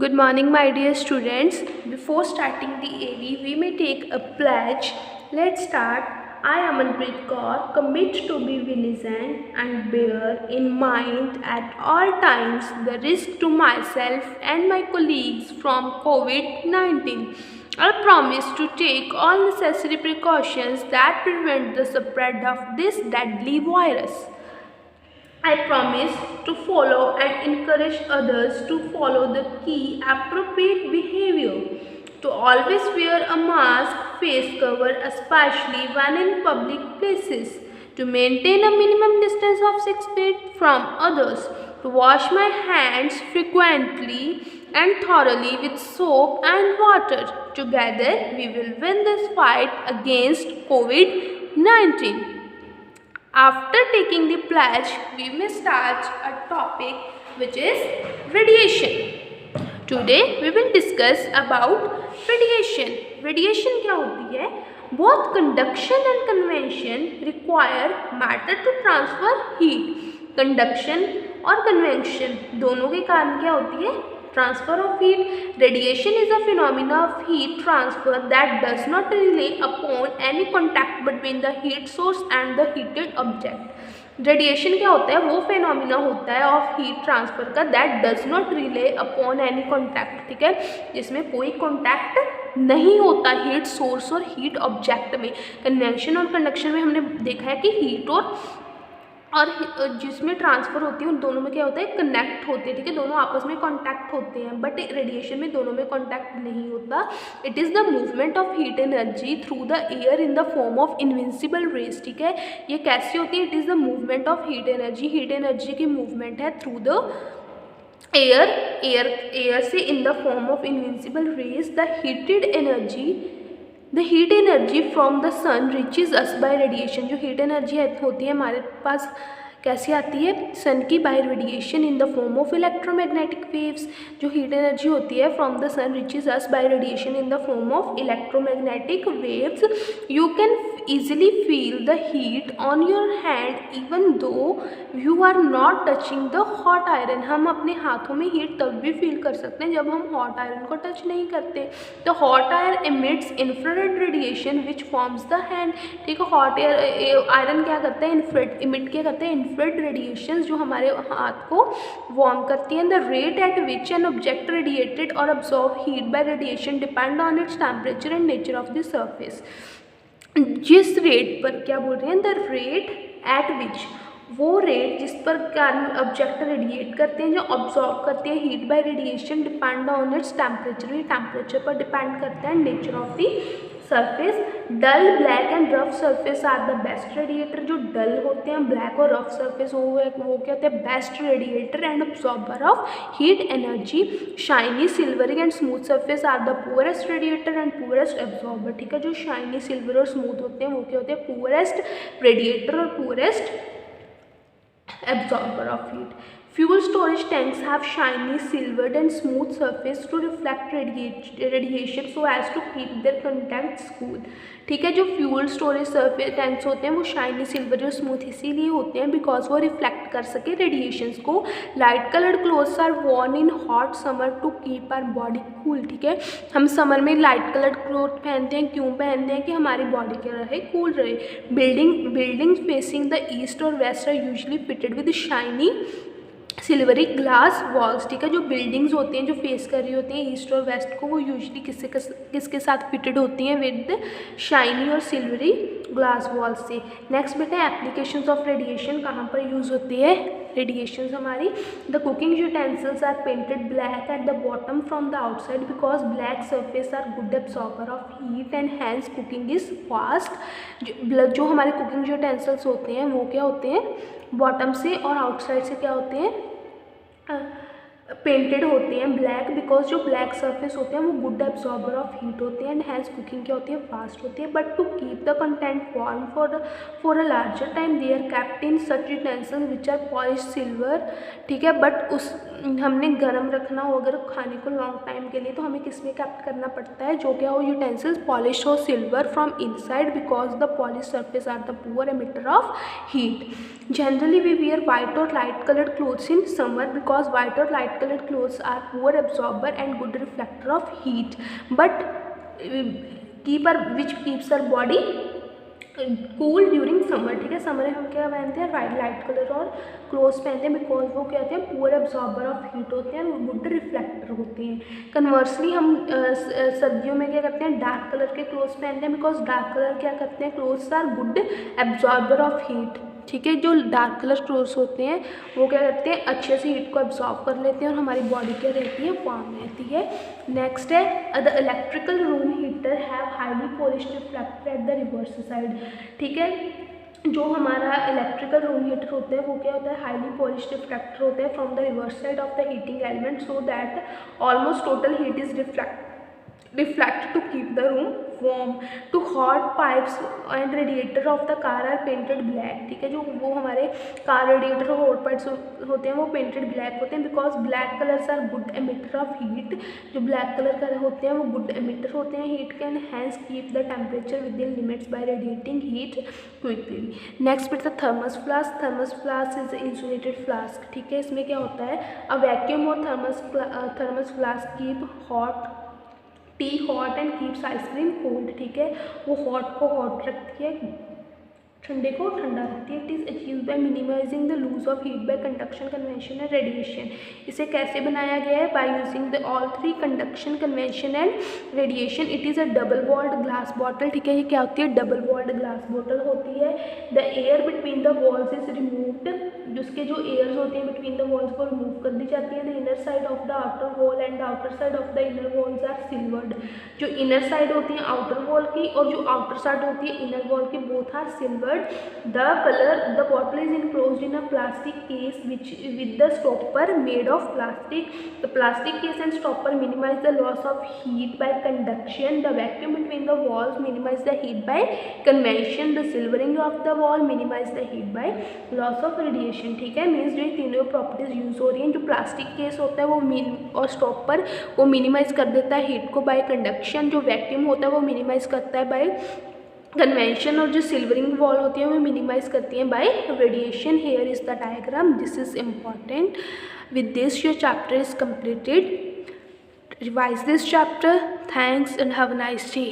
Good morning, my dear students. Before starting the AV, we may take a pledge. Let's start. I, Amanpreet Kaur, commit to be vigilant and bear in mind at all times the risk to myself and my colleagues from COVID-19. I promise to take all necessary precautions that prevent the spread of this deadly virus. I promise to follow and encourage others to follow the key appropriate behavior, to always wear a mask, face cover, especially when in public places, to maintain a minimum distance of 6 feet from others, to wash my hands frequently and thoroughly with soap and water. Together, we will win this fight against COVID-19. After taking the pledge, we may start a topic which is radiation. Today we will discuss about radiation. Radiation क्या होती है? Both conduction and convection require matter to transfer heat. Conduction और convection दोनों के कारण क्या होती है? Transfer of heat. Radiation is a phenomena of heat transfer that does not rely upon any contact between the heat source and the heated object. Radiation क्या होता है? वो फेनोमिना होता है ऑफ हीट ट्रांसफर का that does not relay upon any contact. ठीक है, जिसमें कोई कॉन्टैक्ट नहीं होता हीट सोर्स और हीट ऑब्जेक्ट में. कन्वेंशन और कंडक्शन में हमने देखा है कि हीट और जिसमें ट्रांसफ़र होती है उन दोनों में क्या होता है? कनेक्ट होते हैं. ठीक है, दोनों आपस में कांटेक्ट होते हैं, बट रेडिएशन में दोनों में कांटेक्ट नहीं होता. It is the movement of heat energy through the air in the form of invincible rays. ठीक है, ये कैसी होती है? It is the movement of heat energy. Heat energy की मूवमेंट है थ्रू द एयर से in the form of invincible rays. The heated energy the heat energy from the sun reaches us by radiation. जो heat energy होती है हमारे पास कैसी आती है? सन की by radiation in the form of electromagnetic waves. जो हीट एनर्जी होती है from the sun reaches us by radiation in the form of electromagnetic waves. You can easily feel the heat on your hand even though you are not touching the hot iron. हम अपने हाथों में heat तब भी feel कर सकते हैं जब हम हॉट आयरन को टच नहीं करते. तो hot iron emits infrared radiation which forms the hand. ठीक है, हॉट आयरन क्या करता है? इन्फ्रारेड इमिट क्या करता है? इन्फ्रारेड रेडिएशन जो हमारे हाथ को वार्म करती हैं. The rate at which an object radiated or absorb heat by radiation depend on its temperature and nature of the surface. जिस रेट पर क्या बोल रहे हैं? द रेट एट विच, वो रेट जिस पर ऑब्जेक्ट रेडिएट करते हैं, जो ऑब्जॉर्व करते हैं heat by radiation, depend on its temperature. ये टेम्परेचर पर डिपेंड करता है, nature of the surface. Dull, black and rough surface are the best radiator. जो डल होते हैं, ब्लैक और रफ सरफेस, वो क्या होते हैं? Best radiator and absorber of heat energy. Shiny, silvery and smooth surface are the poorest radiator and poorest absorber. ठीक है, जो शाइनी, सिल्वर और स्मूथ होते हैं वो क्या होते हैं? पुअरेस्ट रेडिएटर और poorest absorber of heat. Fuel storage tanks have shiny, silvered and smooth surface to reflect radiation so as to keep their contents cool. ठीक है, जो फ्यूल स्टोरेज सर्फेस टैंक्स होते हैं वो शाइनी, सिल्वर और smooth इसीलिए होते हैं बिकॉज वो रिफ्लेक्ट कर सके रेडिएशंस को. Light coloured clothes are worn in hot summer to keep our body cool. ठीक है, हम समर में लाइट कलर्ड क्लोथ पहनते हैं. क्यों पहनते हैं? कि हमारी बॉडी क्या रहे? कूल रहे. बिल्डिंग फेसिंग द ईस्ट और west are usually fitted with shiny, silvery glass walls. ठीक है, जो बिल्डिंग्स होती हैं जो फेस कर रही होती हैं ईस्ट और वेस्ट को, वो यूजली किसके साथ फिटेड होती हैं? विद शाइनी और सिल्वरी ग्लास वॉल्स से. नेक्स्ट बेटा, एप्लीकेशंस ऑफ रेडिएशन कहाँ पर यूज़ होती है? रेडिएशंस हमारी the cooking utensils are painted black at the bottom from the outside because black surface are good absorber of heat and hence cooking is fast. जो हमारे cooking utensils होते हैं वो क्या होते हैं? बॉटम से और आउटसाइड से क्या होते हैं? पेंटेड होते हैं ब्लैक, बिकॉज जो ब्लैक सरफेस होते हैं वो गुड एब्जॉर्बर ऑफ हीट होते हैं एंड हैंस कुकिंग क्या होती है? फास्ट होती है. But to keep the content warm for a larger time they are kept in such utensils which are polish silver. ठीक है, बट हमने गर्म रखना हो अगर खाने को लॉन्ग टाइम के लिए, तो हमें किस में कैप्ट करना पड़ता है, जो क्या हो यूटेंसिल्स पॉलिश हो silver from inside because the polish surface are the poor emitter of heat. Generally we wear white or light coloured clothes in summer because white or light coloured clothes are poor absorber and good reflector of heat, but which keeps our body cool during summer. ठीक है, summer में हम क्या पहनते हैं, light colour और clothes पहनते हैं बिकॉज वो क्या होते हैं, पुअर एब्जॉर्बर ऑफ हीट होते हैं और गुड रिफ्लेक्टर होते हैं। कन्वर्सली हम सर्दियों में क्या करते हैं, डार्क कलर के क्लोथ्स पहनते हैं बिकॉज डार्क कलर क्या करते हैं, clothes are good absorber of heat. ठीक है, जो डार्क कलर क्लोथ्स होते हैं वो क्या करते हैं, अच्छे से हीट को एब्जॉर्ब कर लेते हैं और हमारी बॉडी क्या रहती है, वार्म रहती है। नेक्स्ट है the electrical room heater have highly polished reflector at the reverse side. ठीक है, जो हमारा इलेक्ट्रिकल रूम हीटर होता है वो क्या होता है, हाईली पॉलिश्ड रिफ्लेक्टर होता है from the reverse side of the heating element so that almost total heat is reflect to keep the room warm. To hot pipes and radiator of the car are painted black. ठीक है, जो वो हमारे car radiator और hot pipes होते हैं वो painted black होते हैं because black colours are good emitter of heat. जो ब्लैक कलर का होते हैं वो गुड एमिटर होते हैं हीट के and hence keep the temperature within limits by radiating heat quickly. Next bit the thermos flask. Thermos flask is insulated flask. ठीक है, इसमें क्या होता है, अ वैक्यूम और thermos flask keep hot tea hot and keeps ice cream cold. ठीक है, वो हॉट को हॉट रखती है, ठंडे को ठंडा रखती है। It is achieve by minimising the loose of heat by conduction, convention and radiation. इसे कैसे बनाया गया है, by using the all three conduction, convention and radiation. It is a double walled glass bottle. ठीक है, ये क्या होती है, डबल वॉल्ड ग्लास बॉटल होती है। The air between the walls is removed. जिसके जो एयर्स होते हैं बिटवीन द वॉल्स को रिमूव कर दी जाती है। The inner side of the outer wall and the outer side of the inner walls are silvered. जो इनर साइड होती है आउटर वॉल की और जो आउटर साइड होती है इनर वॉल की, both are silvered. The bottle is enclosed in a plastic case with the stopper made of plastic. The plastic case and stopper minimize the loss of heat by conduction. The vacuum between the walls minimize the heat by convection. The silvering of the wall minimize the heat by loss of radiation. ठीक है, means जो तीनों properties use हो रही हैं, जो plastic case होता है वो और स्टॉपर वो मिनिमाइज कर देता है हीट को बाय कंडक्शन। जो वैक्यूम होता है वो मिनिमाइज करता है बाय कन्वेंशन और जो सिल्वरिंग वॉल होती है वो मिनिमाइज करती हैं bye radiation. Here is the diagram, this is important. With this your chapter is completed. Revise this chapter. Thanks and have a nice day.